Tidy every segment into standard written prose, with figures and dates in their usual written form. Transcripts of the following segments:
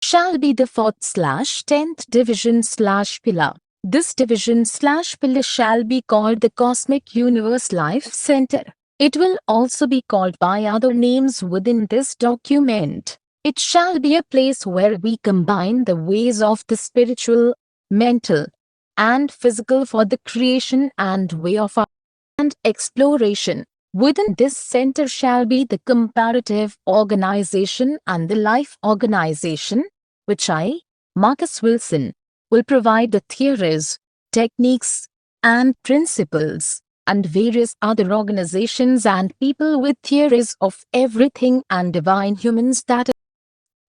shall be the 4th/10th division/pillar. This division/pillar shall be called the Cosmic Universe Life Center. It will also be called by other names within this document. It shall be a place where we combine the ways of the spiritual, mental, and physical for the creation and way of art and exploration. Within this center shall be the comparative organization and the life organization, which I, Marcus Wilson, will provide the theories, techniques, and principles, and various other organizations and people with theories of everything and divine humans that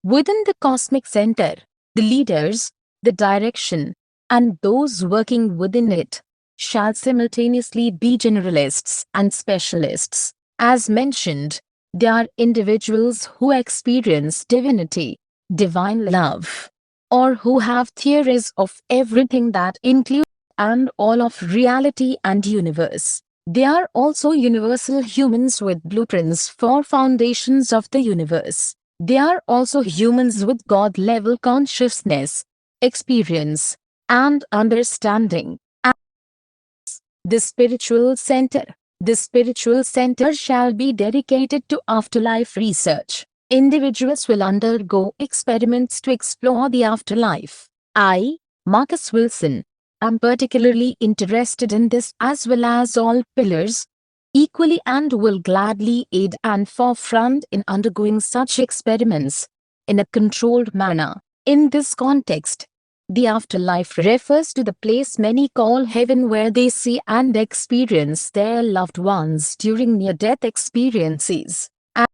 within the cosmic center, the leaders, the direction, and those working within it shall simultaneously be generalists and specialists. As mentioned, they are individuals who experience divinity, divine love, or who have theories of everything that includes and all of reality and universe. They are also universal humans with blueprints for foundations of the universe. They are also humans with God-level consciousness, experience, and understanding. The spiritual center. The spiritual center shall be dedicated to afterlife research. Individuals will undergo experiments to explore the afterlife. I, Marcus Wilson, am particularly interested in this as well as all pillars equally and will gladly aid and forefront in undergoing such experiments in a controlled manner. In this context, the afterlife refers to the place many call heaven where they see and experience their loved ones during near-death experiences. And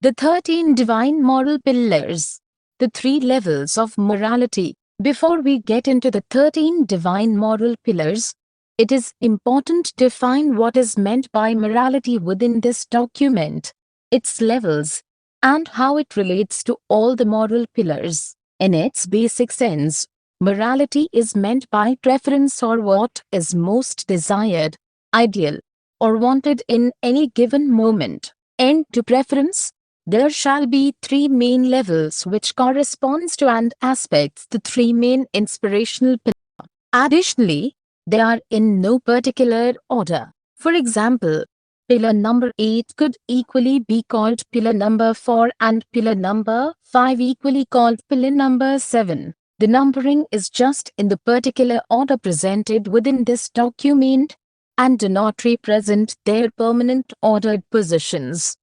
the 13 divine moral pillars, the 3 levels of morality. Before we get into the 13 divine moral pillars, it is important to define what is meant by morality within this document, its levels, and how it relates to all the moral pillars. In its basic sense, morality is meant by preference or what is most desired, ideal, or wanted in any given moment. And to preference, there shall be 3 main levels which corresponds to and aspects the 3 main inspirational pillars. Additionally, they are in no particular order. For example, pillar number 8 could equally be called pillar number 4 and pillar number 5 equally called pillar number 7. The numbering is just in the particular order presented within this document and do not represent their permanent ordered positions.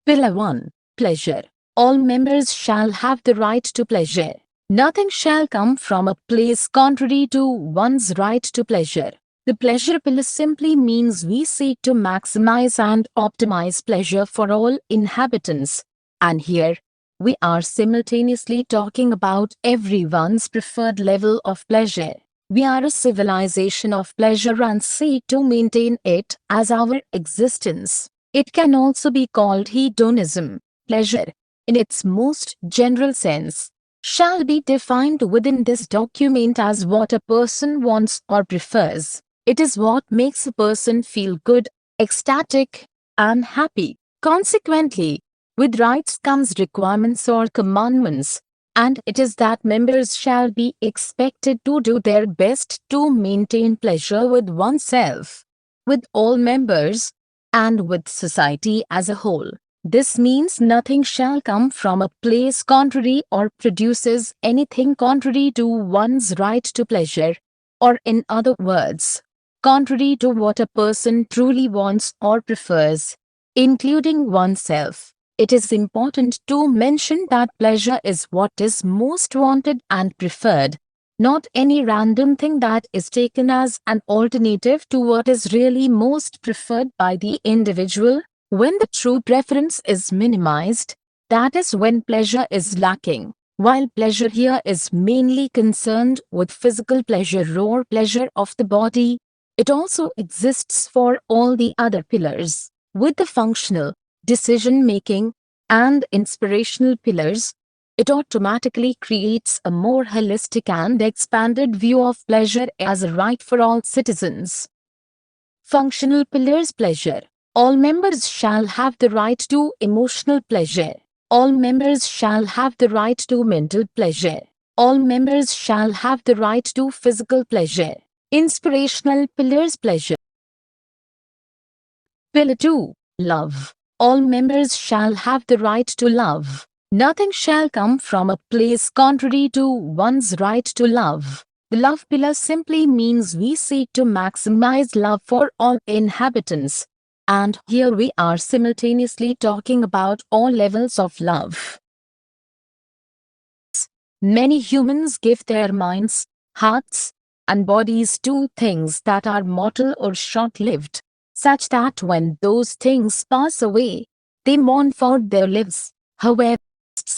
Pillar 1. Pleasure. All members shall have the right to pleasure. Nothing shall come from a place contrary to one's right to pleasure. The pleasure pillar simply means we seek to maximize and optimize pleasure for all inhabitants. And here, we are simultaneously talking about everyone's preferred level of pleasure. We are a civilization of pleasure and seek to maintain it as our existence. It can also be called hedonism. Pleasure, in its most general sense, shall be defined within this document as what a person wants or prefers. It is what makes a person feel good, ecstatic, and happy. Consequently, with rights comes requirements or commandments, and it is that members shall be expected to do their best to maintain pleasure with oneself, with all members, and with society as a whole. This means nothing shall come from a place contrary or produces anything contrary to one's right to pleasure, or in other words, contrary to what a person truly wants or prefers, including oneself. It is important to mention that pleasure is what is most wanted and preferred, not any random thing that is taken as an alternative to what is really most preferred by the individual. When the true preference is minimized, that is when pleasure is lacking. While pleasure here is mainly concerned with physical pleasure or pleasure of the body, it also exists for all the other pillars. With the functional, decision-making, and inspirational pillars, it automatically creates a more holistic and expanded view of pleasure as a right for all citizens. Functional pillars. Pleasure. All members shall have the right to emotional pleasure. All members shall have the right to mental pleasure. All members shall have the right to physical pleasure. Inspirational pillars pleasure. Pillar 2. Love. All members shall have the right to love. Nothing shall come from a place contrary to one's right to love. The love pillar simply means we seek to maximize love for all inhabitants. And here we are simultaneously talking about all levels of love. Many humans give their minds, hearts, and bodies to things that are mortal or short-lived, such that when those things pass away, they mourn for their lives. However,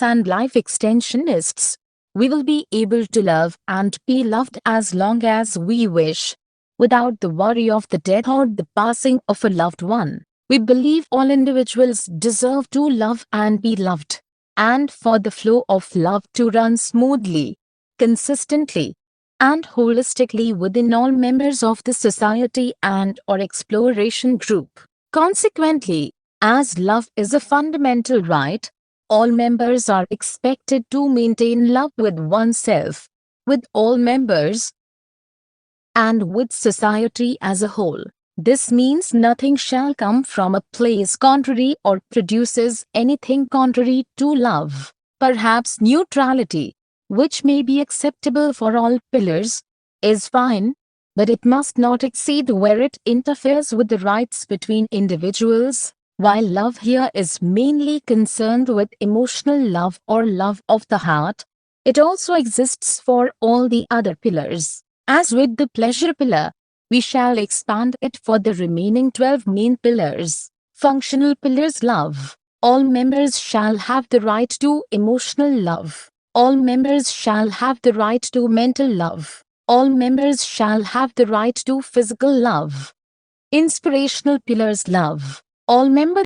and life extensionists, we will be able to love and be loved as long as we wish, without the worry of the death or the passing of a loved one. We believe all individuals deserve to love and be loved, and for the flow of love to run smoothly, consistently, and holistically within all members of the society and/or exploration group. Consequently, as love is a fundamental right, all members are expected to maintain love with oneself, with all members, and with society as a whole. This means nothing shall come from a place contrary or produces anything contrary to love. Perhaps neutrality, which may be acceptable for all pillars, is fine, but it must not exceed where it interferes with the rights between individuals. While love here is mainly concerned with emotional love or love of the heart, it also exists for all the other pillars. As with the pleasure pillar, we shall expand it for the remaining 12 main pillars. Functional pillars love. All members shall have the right to emotional love. All members shall have the right to mental love. All members shall have the right to physical love. Inspirational pillars love. All members.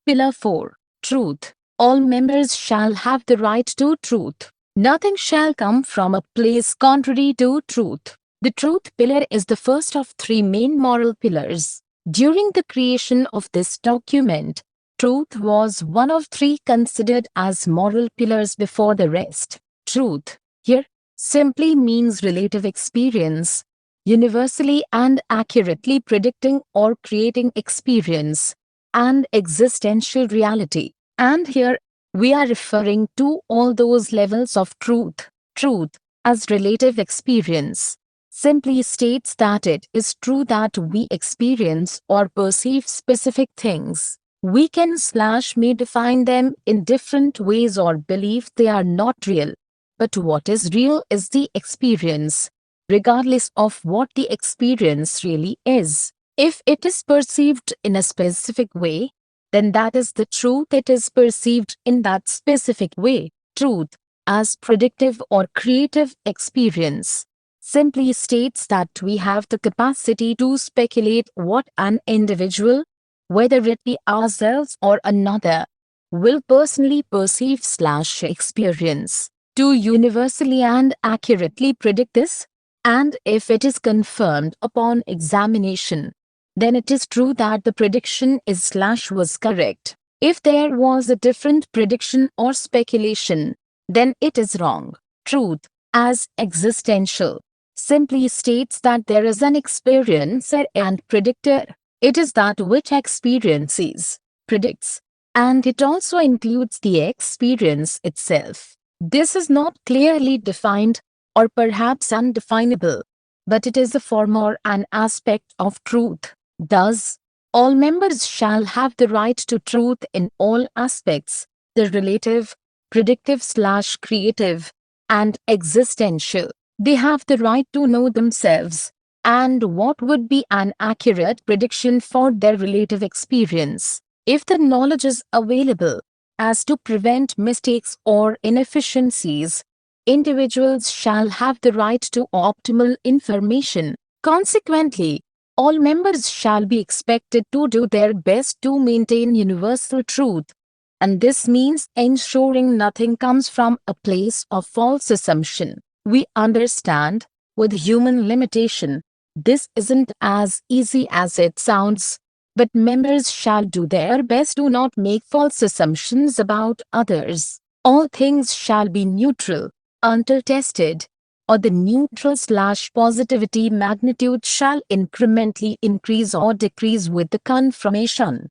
Pillar 4. Truth. All members shall have the right to truth. Nothing shall come from a place contrary to truth. The truth pillar is the first of 3 main moral pillars. During the creation of this document, truth was one of 3 considered as moral pillars before the rest. Truth, here, simply means relative experience, universally and accurately predicting or creating experience, and existential reality. And here, we are referring to all those levels of truth. Truth, as relative experience, simply states that it is true that we experience or perceive specific things. We can/may define them in different ways or believe they are not real. But what is real is the experience, regardless of what the experience really is. If it is perceived in a specific way, then that is the truth. It is perceived in that specific way. Truth, as predictive or creative experience, simply states that we have the capacity to speculate what an individual, whether it be ourselves or another, will personally perceive/experience. To universally and accurately predict this, and if it is confirmed upon examination, then it is true that the prediction is/was correct. If there was a different prediction or speculation, then it is wrong. Truth, as existential, simply states that there is an experiencer and predictor. It is that which experiences, predicts, and it also includes the experience itself. This is not clearly defined, or perhaps undefinable, but it is a form or an aspect of truth. Thus, all members shall have the right to truth in all aspects, the relative, predictive/creative, and existential. They have the right to know themselves and what would be an accurate prediction for their relative experience. If the knowledge is available as to prevent mistakes or inefficiencies, individuals shall have the right to optimal information. Consequently, all members shall be expected to do their best to maintain universal truth, and this means ensuring nothing comes from a place of false assumption. We understand, with human limitation, this isn't as easy as it sounds, but members shall do their best. Do not make false assumptions about others. All things shall be neutral until tested, or the neutral/positivity magnitude shall incrementally increase or decrease with the confirmation.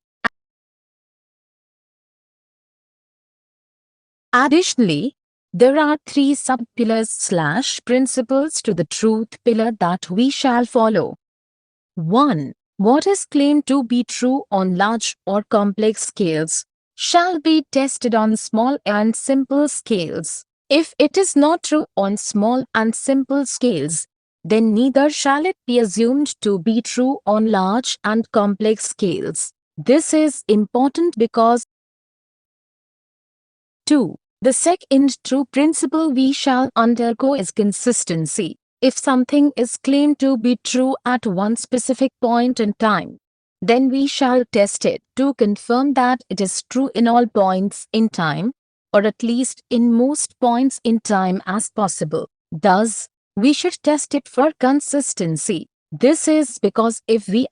Additionally, there are 3 sub-pillars/principles to the truth pillar that we shall follow. 1. What is claimed to be true on large or complex scales shall be tested on small and simple scales. If it is not true on small and simple scales, then neither shall it be assumed to be true on large and complex scales. This is important because 2. The second true principle we shall undergo is consistency. If something is claimed to be true at one specific point in time, then we shall test it to confirm that it is true in all points in time, or at least in most points in time as possible. Thus, we should test it for consistency. This is because if we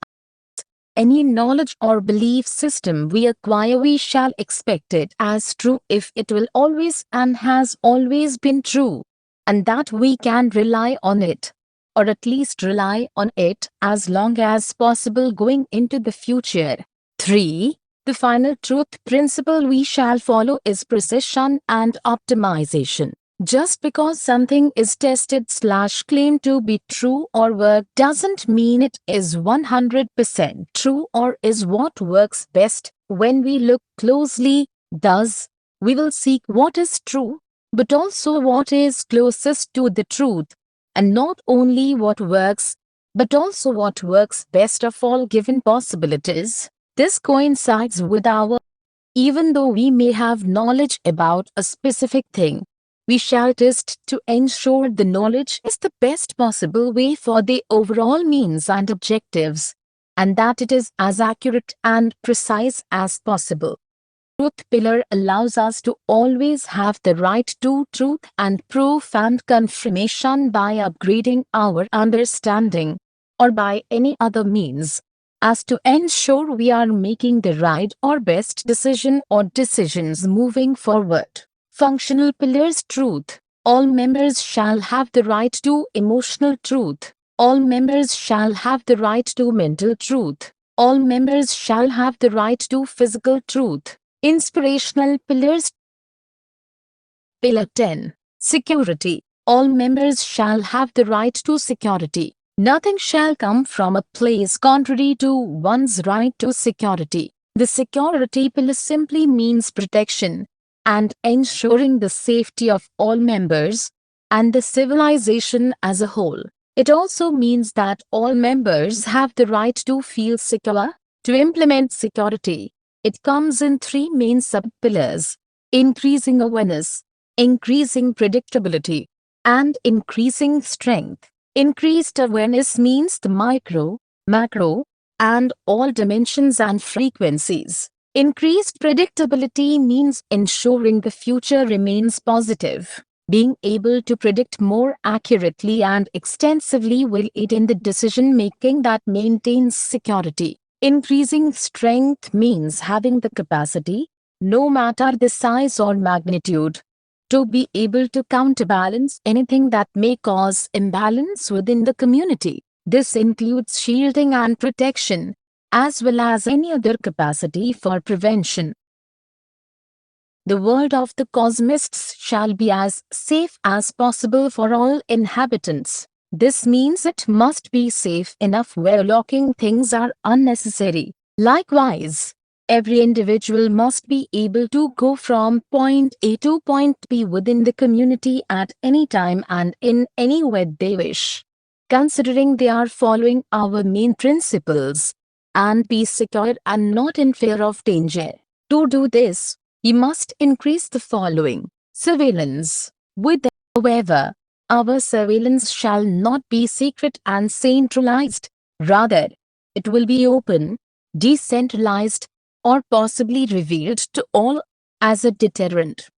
any knowledge or belief system we acquire, we shall expect it as true if it will always and has always been true, and that we can rely on it, or at least rely on it as long as possible going into the future. 3. The final truth principle we shall follow is precision and optimization. Just because something is tested/claimed to be true or work doesn't mean it is 100% true or is what works best. When we look closely, thus, we will seek what is true, but also what is closest to the truth, and not only what works, but also what works best of all given possibilities. This coincides with our, even though we may have knowledge about a specific thing, we shall test to ensure the knowledge is the best possible way for the overall means and objectives, and that it is as accurate and precise as possible. Truth pillar allows us to always have the right to truth and proof and confirmation by upgrading our understanding, or by any other means, as to ensure we are making the right or best decision or decisions moving forward. Functional pillars. Truth. All members shall have the right to emotional truth. All members shall have the right to mental truth. All members shall have the right to physical truth. Inspirational pillars. Pillar 10. Security. All members shall have the right to security. Nothing shall come from a place contrary to one's right to security. The security pillar simply means protection and ensuring the safety of all members and the civilization as a whole. It also means that all members have the right to feel secure. To implement security, it comes in 3 main sub-pillars: increasing awareness, increasing predictability, and increasing strength. Increased awareness means the micro, macro, and all dimensions and frequencies. Increased predictability means ensuring the future remains positive. Being able to predict more accurately and extensively will aid in the decision-making that maintains security. Increasing strength means having the capacity, no matter the size or magnitude, to be able to counterbalance anything that may cause imbalance within the community. This includes shielding and protection, as well as any other capacity for prevention. The world of the Cosmists shall be as safe as possible for all inhabitants. This means it must be safe enough where locking things are unnecessary. Likewise, every individual must be able to go from point A to point B within the community at any time and in any way they wish, considering they are following our main principles, and be secure and not in fear of danger. To do this, we must increase the following. Surveillance. However, our surveillance shall not be secret and centralized. Rather, it will be open, decentralized, or possibly revealed to all as a deterrent.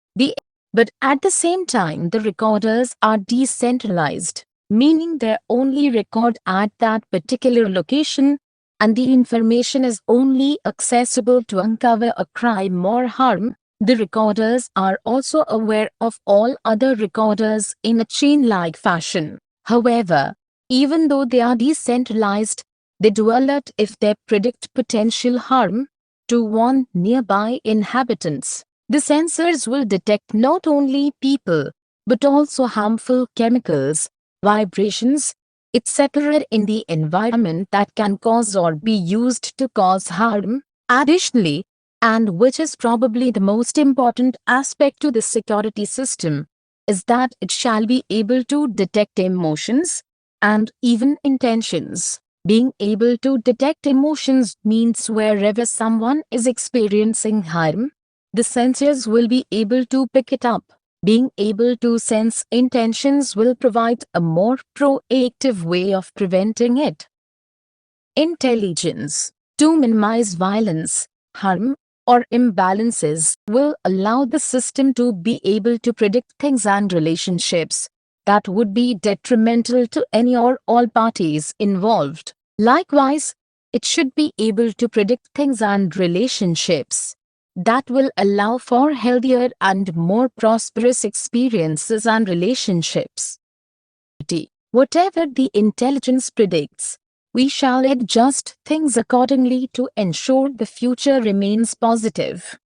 But at the same time, the recorders are decentralized, meaning they only record at that particular location and the information is only accessible to uncover a crime or harm. The recorders are also aware of all other recorders in a chain-like fashion. However, even though they are decentralized, they do alert if they predict potential harm to warn nearby inhabitants. The sensors will detect not only people, but also harmful chemicals, vibrations, etc. in the environment that can cause or be used to cause harm. Additionally, and which is probably the most important aspect to the security system, is that it shall be able to detect emotions and even intentions. Being able to detect emotions means wherever someone is experiencing harm, the sensors will be able to pick it up. Being able to sense intentions will provide a more proactive way of preventing it. Intelligence. To minimize violence, harm, or imbalances will allow the system to be able to predict things and relationships that would be detrimental to any or all parties involved. Likewise, it should be able to predict things and relationships that will allow for healthier and more prosperous experiences and relationships. Whatever the intelligence predicts, we shall adjust things accordingly to ensure the future remains positive.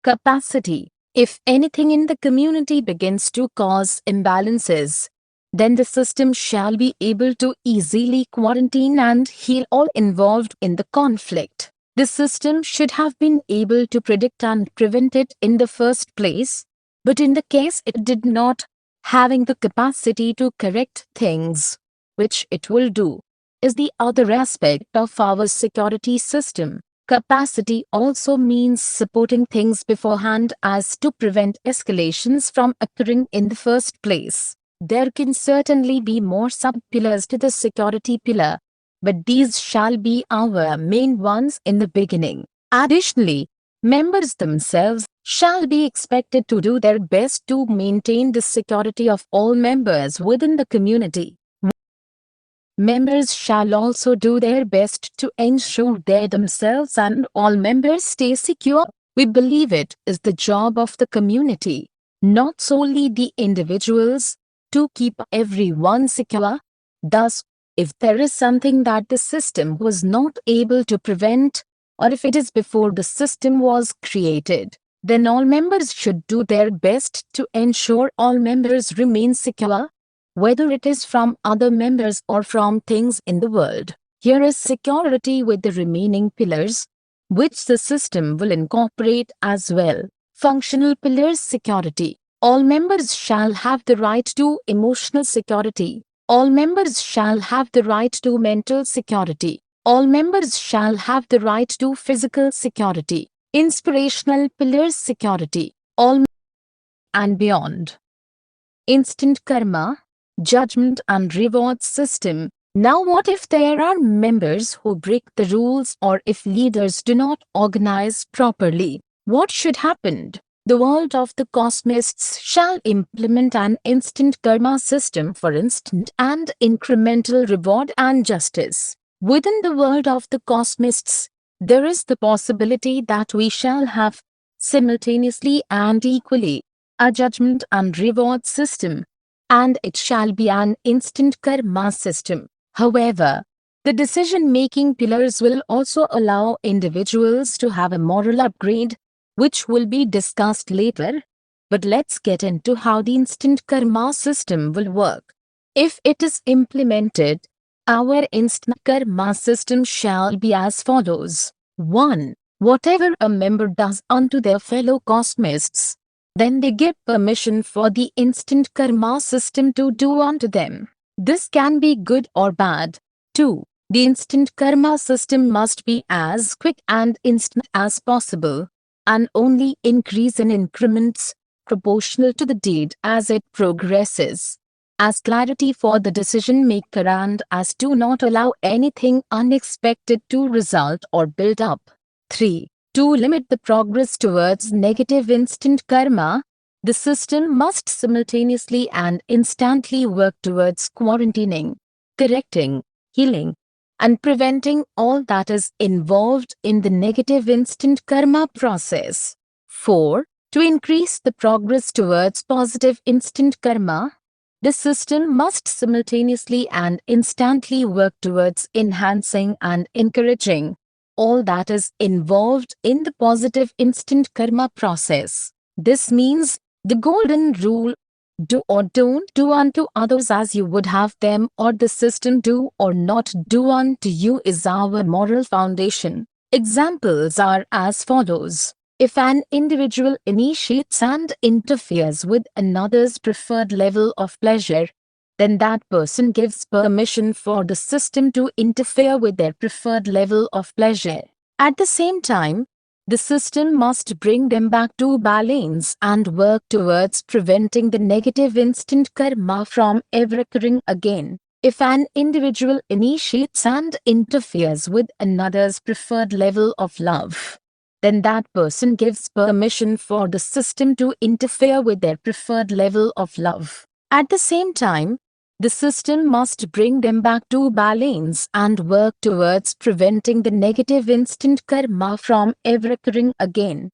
Capacity. If anything in the community begins to cause imbalances, then the system shall be able to easily quarantine and heal all involved in the conflict. The system should have been able to predict and prevent it in the first place, but in the case it did not, having the capacity to correct things, which it will do, is the other aspect of our security system. Capacity also means supporting things beforehand as to prevent escalations from occurring in the first place. There can certainly be more sub-pillars to the security pillar, but these shall be our main ones in the beginning. Additionally, members themselves shall be expected to do their best to maintain the security of all members within the community. Members shall also do their best to ensure they themselves and all members stay secure. We believe it is the job of the community, not solely the individuals, to keep everyone secure. Thus, if there is something that the system was not able to prevent, or if it is before the system was created, then all members should do their best to ensure all members remain secure, whether it is from other members or from things in the world. Here is security with the remaining pillars, which the system will incorporate as well. Functional pillars. Security. All members shall have the right to emotional security. All members shall have the right to mental security. All members shall have the right to physical security. Inspirational pillars. Security. All and beyond. Instant karma, judgment and reward system. Now what if there are members who break the rules, or if leaders do not organize properly? What should happen? The world of the Cosmists shall implement an instant karma system for instant and incremental reward and justice. Within the world of the Cosmists, there is the possibility that we shall have, simultaneously and equally, a judgment and reward system, and it shall be an instant karma system. However, the decision-making pillars will also allow individuals to have a moral upgrade, which will be discussed later. But let's get into how the instant karma system will work. If it is implemented, our instant karma system shall be as follows. 1. Whatever a member does unto their fellow Cosmists, then they give permission for the instant karma system to do unto them. This can be good or bad. 2. The instant karma system must be as quick and instant as possible, and only increase in increments proportional to the deed as it progresses. As clarity for the decision maker and as to not allow anything unexpected to result or build up. 3. To limit the progress towards negative instant karma, the system must simultaneously and instantly work towards quarantining, correcting, healing, and preventing all that is involved in the negative instant karma process. 4. To increase the progress towards positive instant karma, the system must simultaneously and instantly work towards enhancing and encouraging all that is involved in the positive instant karma process. This means the golden rule, do or don't do unto others as you would have them, or the system do or not do unto you, is our moral foundation. Examples are as follows. If an individual initiates and interferes with another's preferred level of pleasure, then that person gives permission for the system to interfere with their preferred level of pleasure. At the same time, the system must bring them back to balance and work towards preventing the negative instant karma from ever occurring again. If an individual initiates and interferes with another's preferred level of love, then that person gives permission for the system to interfere with their preferred level of love. At the same time, the system must bring them back to balance and work towards preventing the negative instant karma from ever occurring again.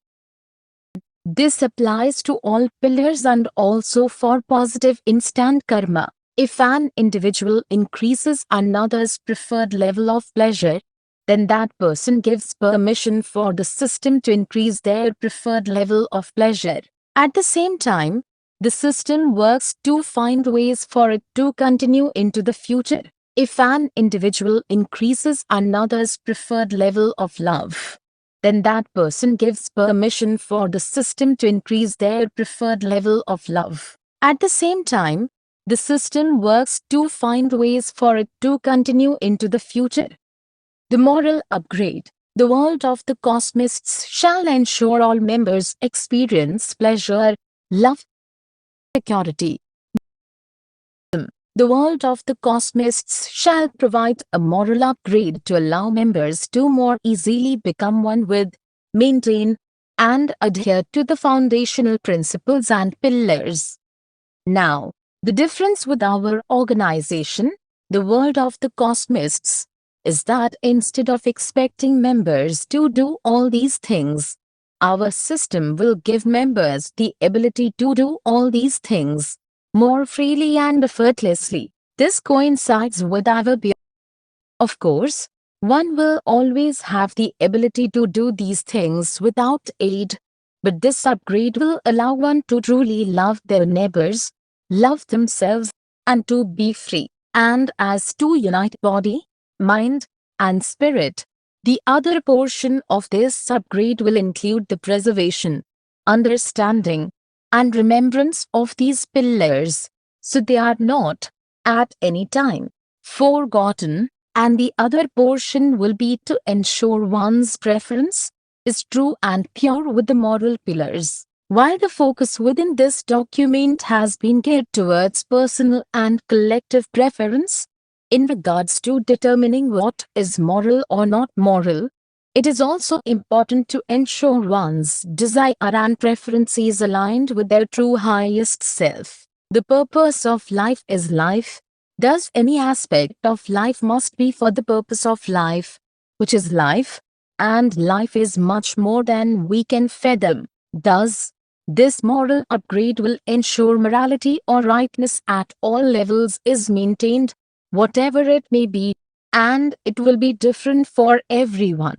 This applies to all pillars and also for positive instant karma. If an individual increases another's preferred level of pleasure, then that person gives permission for the system to increase their preferred level of pleasure. At the same time, the system works to find ways for it to continue into the future. If an individual increases another's preferred level of love, then that person gives permission for the system to increase their preferred level of love. At the same time, the system works to find ways for it to continue into the future. The moral upgrade. The world of the Cosmists shall ensure all members experience pleasure, love, security. The world of the Cosmists shall provide a moral upgrade to allow members to more easily become one with, maintain, and adhere to the foundational principles and pillars. Now, the difference with our organization, the world of the Cosmists, is that instead of expecting members to do all these things, our system will give members the ability to do all these things more freely and effortlessly. This coincides with our belief. Of course, one will always have the ability to do these things without aid, but this upgrade will allow one to truly love their neighbors, love themselves, and to be free. And as to unite body, mind, and spirit, the other portion of this upgrade will include the preservation, understanding, and remembrance of these pillars, so they are not, at any time, forgotten, and the other portion will be to ensure one's preference is true and pure with the moral pillars. While the focus within this document has been geared towards personal and collective preference, in regards to determining what is moral or not moral, it is also important to ensure one's desire and preference is aligned with their true highest self. The purpose of life is life. Thus, any aspect of life must be for the purpose of life, which is life, and life is much more than we can fathom. Thus, this moral upgrade will ensure morality or rightness at all levels is maintained, whatever it may be, and it will be different for everyone.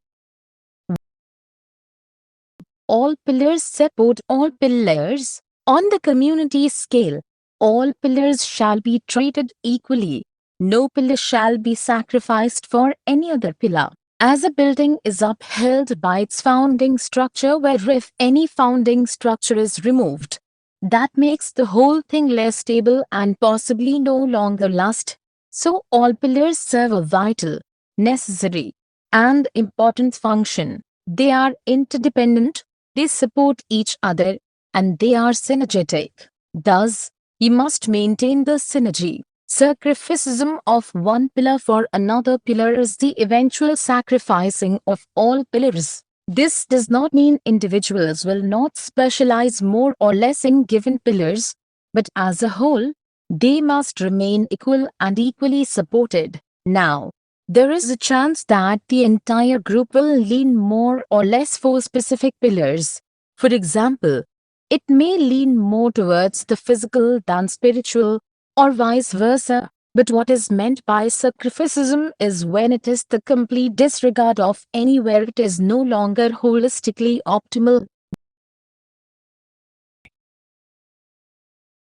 All pillars support all pillars. On the community scale, all pillars shall be treated equally. No pillar shall be sacrificed for any other pillar. As a building is upheld by its founding structure, where if any founding structure is removed, that makes the whole thing less stable and possibly no longer last. So all pillars serve a vital, necessary, and important function. They are interdependent, they support each other, and they are synergetic. Thus, you must maintain the synergy. Sacrificism of one pillar for another pillar is the eventual sacrificing of all pillars. This does not mean individuals will not specialize more or less in given pillars, but as a whole, they must remain equal and equally supported. Now, there is a chance that the entire group will lean more or less for specific pillars. For example, it may lean more towards the physical than spiritual, or vice versa. But what is meant by sacrificism is when it is the complete disregard of anywhere it is no longer holistically optimal.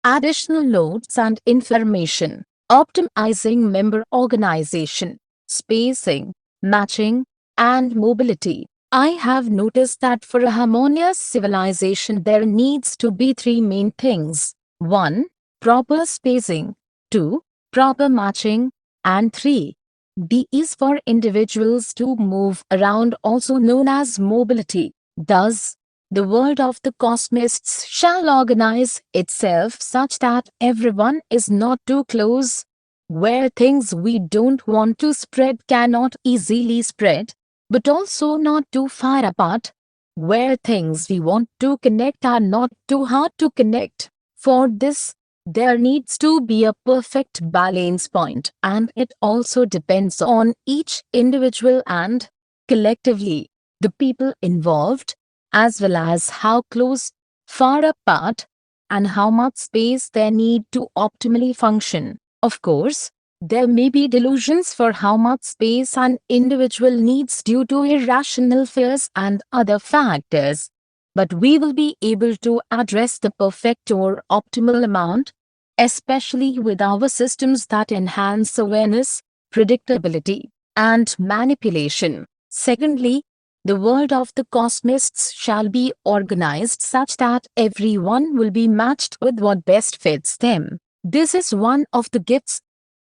Additional notes and information. Optimizing member organization, spacing, matching, and mobility. I have noticed that for a harmonious civilization there needs to be three main things. 1. Proper spacing. 2. Proper matching. And 3. D is for individuals to move around, also known as mobility. Thus, the world of the Cosmists shall organize itself such that everyone is not too close, where things we don't want to spread cannot easily spread, but also not too far apart, where things we want to connect are not too hard to connect. For this, there needs to be a perfect balance point, and it also depends on each individual and, collectively, the people involved, as well as how close, far apart, and how much space they need to optimally function. Of course, there may be delusions for how much space an individual needs due to irrational fears and other factors. But we will be able to address the perfect or optimal amount, especially with our systems that enhance awareness, predictability, and manipulation. Secondly, the world of the Cosmists shall be organized such that everyone will be matched with what best fits them. This is one of the gifts.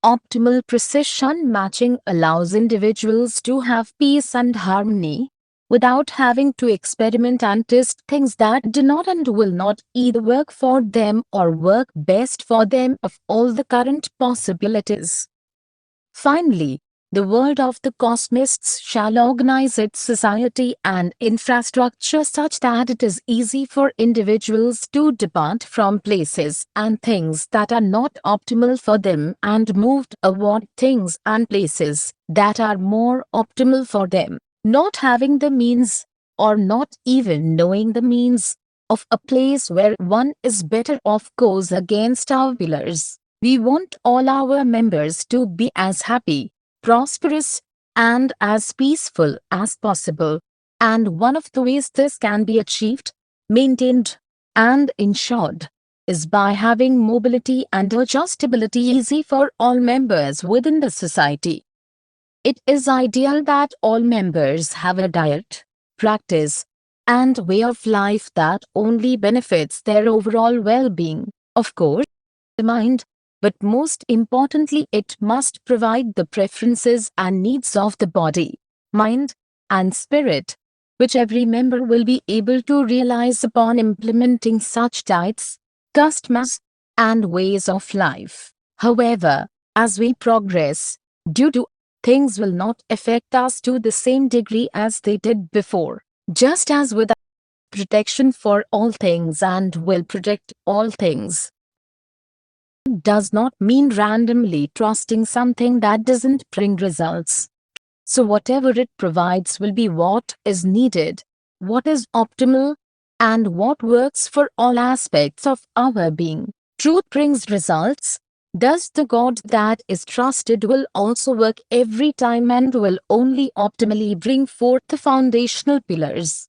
Optimal precision matching allows individuals to have peace and harmony without having to experiment and test things that do not and will not either work for them or work best for them of all the current possibilities. Finally, the world of the Cosmists shall organize its society and infrastructure such that it is easy for individuals to depart from places and things that are not optimal for them and move toward things and places that are more optimal for them. Not having the means, or not even knowing the means, of a place where one is better off goes against our pillars. We want all our members to be as happy, prosperous, and as peaceful as possible. And one of the ways this can be achieved, maintained, and ensured is by having mobility and adjustability easy for all members within the society. It is ideal that all members have a diet, practice, and way of life that only benefits their overall well-being. Of course, the mind, but most importantly, it must provide the preferences and needs of the body, mind, and spirit, which every member will be able to realize upon implementing such diets, customs, and ways of life. However, as we progress, due to things will not affect us to the same degree as they did before. Just as with protection for all things and will protect all things, does not mean randomly trusting something that doesn't bring results. So whatever it provides will be what is needed, what is optimal, and what works for all aspects of our being. Truth brings results. Thus the God that is trusted will also work every time and will only optimally bring forth the foundational pillars.